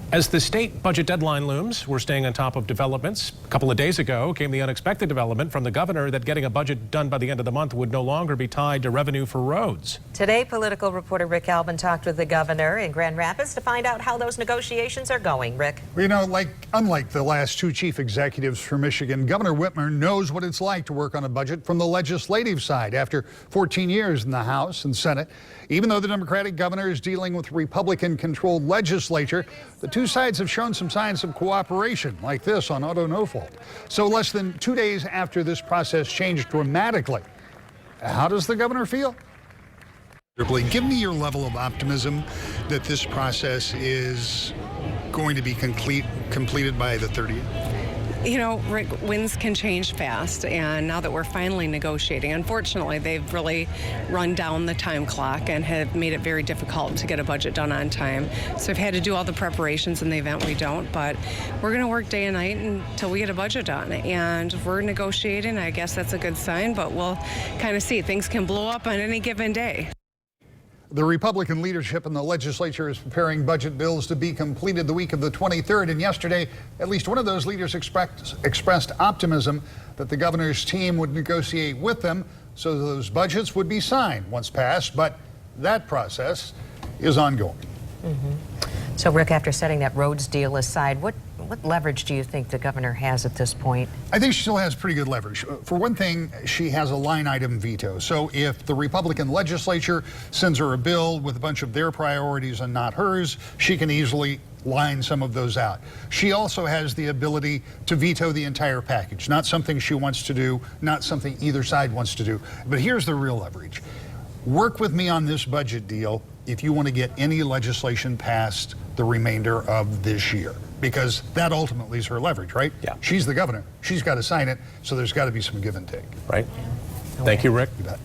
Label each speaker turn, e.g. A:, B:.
A: As the state budget deadline looms, we're staying on top of developments. A couple of days ago came the unexpected development from the governor that getting a budget done by the end of the month would no longer be tied to revenue for roads.
B: Today, political reporter Rick Albin talked with the governor in Grand Rapids to find out how those negotiations are going. Rick?
C: Well, you know, unlike the last two chief executives from Michigan, Governor Whitmer knows what it's like to work on a budget from the legislative side after 14 years in the House and Senate. Even though the Democratic governor is dealing with Republican-controlled legislature, the two sides have shown some signs of cooperation, like this on Auto No Fault. So less than 2 days after this process changed dramatically, how does the governor feel? Give me your level of optimism that this process is going to be completed by the 30th.
D: You know, Rick, winds can change fast, and now that we're finally negotiating, unfortunately, they've really run down the time clock and have made it very difficult to get a budget done on time. So I've had to do all the preparations in the event we don't, but we're going to work day and night until we get a budget done. And we're negotiating. I guess that's a good sign, but we'll kind of see. Things can blow up on any given day.
C: The Republican leadership in the legislature is preparing budget bills to be completed the week of the 23rd. And yesterday, at least one of those leaders expressed optimism that the governor's team would negotiate with them so those budgets would be signed once passed. But that process is ongoing.
B: So, Rick, after setting that roads deal aside, what leverage do you think the governor has at this point?
C: I think she still has pretty good leverage. For one thing, she has a line item veto. So if the Republican legislature sends her a bill with a bunch of their priorities and not hers, she can easily line some of those out. She also has the ability to veto the entire package, not something she wants to do, not something either side wants to do. But here's the real leverage. Work with me on this budget deal if you want to get any legislation passed the remainder of this year, because that ultimately is her leverage, right?
A: Yeah.
C: She's the governor. She's got to sign it, so there's got to be some give and take.
A: Right. Thank you, Rick.
C: You bet.